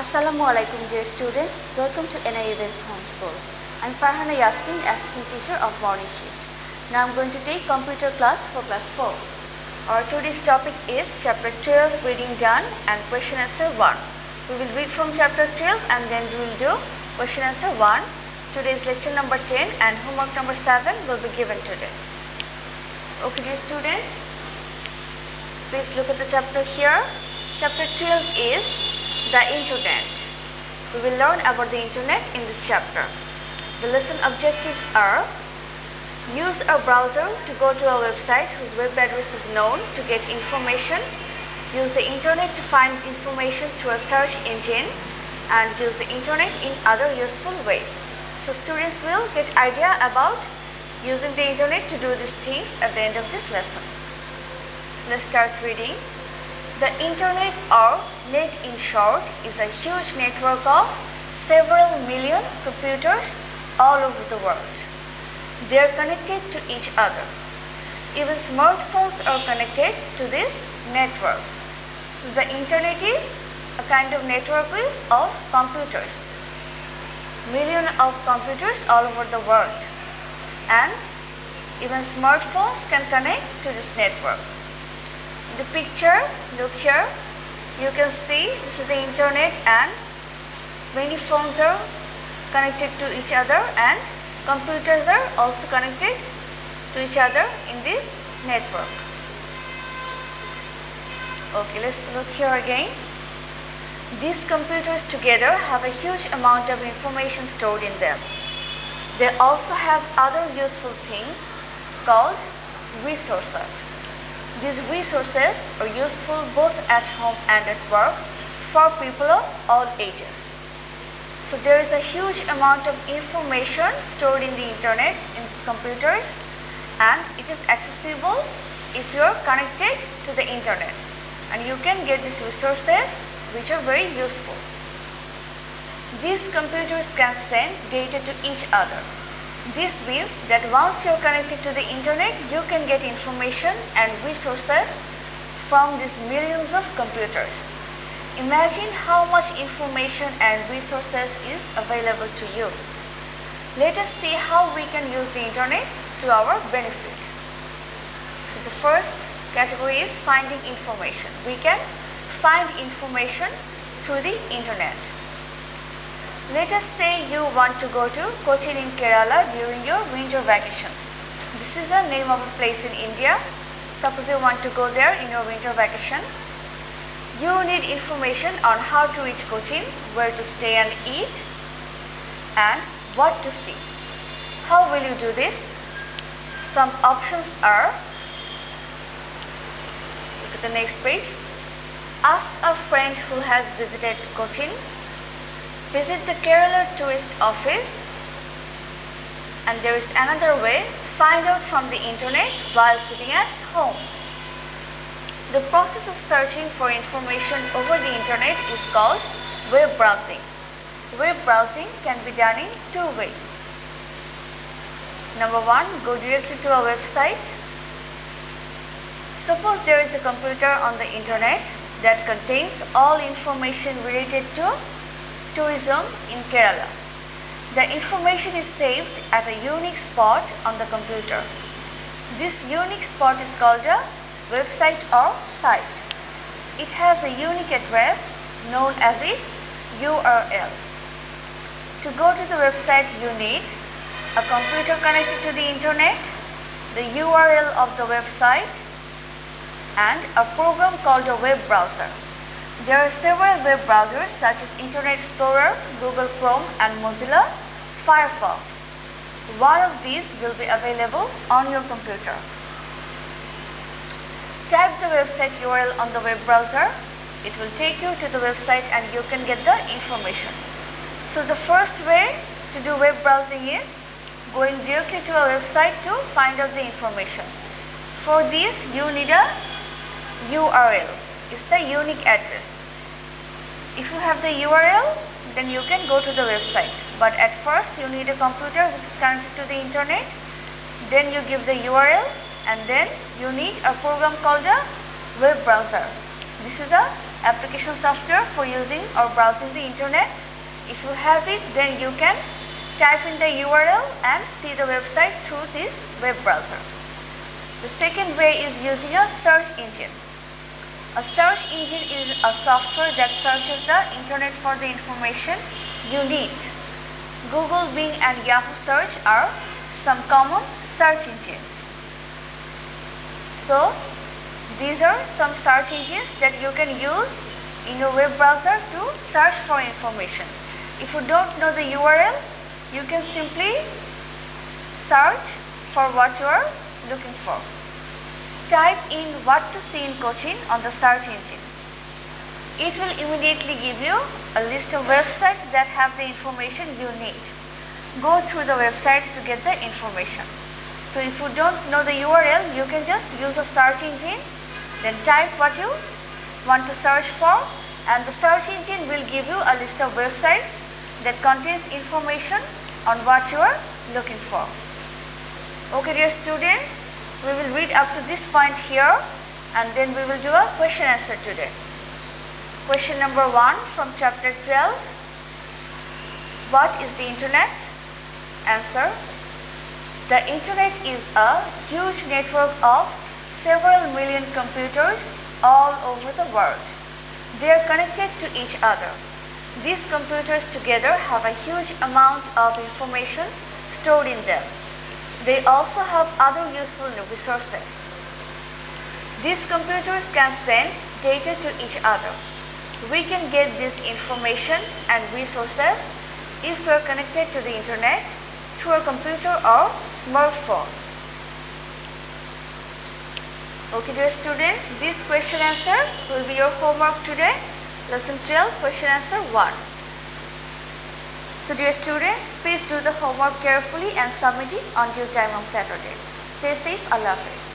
Assalamualaikum dear students, welcome to NIUS Homeschool. I'm Farhana Yasmin, assistant teacher of morning shift. Now I'm going to take computer class for class 4. Our today's topic is chapter 12 reading done and question answer 1. We will read from chapter 12 and then we will do question answer 1. Today's lecture number 10 and homework number 7 will be given today. Okay dear students, please look at the chapter here. Chapter 12 is the Internet. We will learn about the Internet in this chapter. The lesson objectives are: use a browser to go to a website whose web address is known to get information, use the Internet to find information through a search engine, and use the Internet in other useful ways. So students will get idea about using the Internet to do these things at the end of this lesson. So let's start reading. The Internet, or net in short, is a huge network of several million computers all over the world. They are connected to each other. Even smartphones are connected to this network. So the Internet is a kind of network of computers. Millions of computers all over the world. And even smartphones can connect to this network. The picture, look here, you can see this is the Internet and many phones are connected to each other and computers are also connected to each other in this network. Okay, let's look here again. These computers together have a huge amount of information stored in them. They also have other useful things called resources. These resources are useful both at home and at work for people of all ages. So there is a huge amount of information stored in the Internet in these computers, and it is accessible if you are connected to the Internet, and you can get these resources which are very useful. These computers can send data to each other. This means that once you are connected to the Internet, you can get information and resources from these millions of computers. Imagine how much information and resources is available to you. Let us see how we can use the Internet to our benefit. So the first category is finding information. We can find information through the Internet. Let us say you want to go to Cochin in Kerala during your winter vacations. This is the name of a place in India. Suppose you want to go there in your winter vacation. You need information on how to reach Cochin, where to stay and eat, and what to see. How will you do this? Some options are, look at the next page. Ask a friend who has visited Cochin. Visit the Kerala Tourist Office, and there is another way, find out from the Internet while sitting at home. The process of searching for information over the Internet is called web browsing. Web browsing can be done in two ways. Number one, go directly to a website. Suppose there is a computer on the Internet that contains all information related to tourism in Kerala. The information is saved at a unique spot on the computer. This unique spot is called a website or site. It has a unique address known as its URL. To go to the website, you need a computer connected to the Internet, the URL of the website, and a program called a web browser. There are several web browsers such as Internet Explorer, Google Chrome, and Mozilla Firefox. One of these will be available on your computer. Type the website URL on the web browser. It will take you to the website and you can get the information. So the first way to do web browsing is going directly to a website to find out the information. For this, you need a URL. It's the unique address. If you have the URL, then you can go to the website. But at first, you need a computer which is connected to the Internet. Then you give the URL, and then you need a program called a web browser. This is a application software for using or browsing the internet? If you have it, then you can type in the URL and see the website through this web browser. The second way is using a search engine. A search engine is a software that searches the internet for the information you need. Google, Bing and Yahoo Search are some common search engines. So, these are some search engines that you can use in your web browser to search for information. If you don't know the URL, you can simply search for what you are looking for. Type in what to see in Cochin on the search engine. It will immediately give you a list of websites that have the information you need. Go through the websites to get the information. So if you don't know the URL, you can just use a search engine, then type what you want to search for, and the search engine will give you a list of websites that contains information on what you are looking for. Okay, dear students, we will read up to this point here and then we will do a question answer today. Question number 1 from chapter 12. What is the internet? Answer. The internet is a huge network of several million computers all over the world. They are connected to each other. These computers together have a huge amount of information stored in them. They also have other useful resources. These computers can send data to each other. We can get this information and resources if we are connected to the internet through a computer or smartphone. Okay, dear students, this question answer will be your homework today. Lesson 12, question answer 1. So dear students, please do the homework carefully and submit it on due time on Saturday. Stay safe. Allah Hafiz.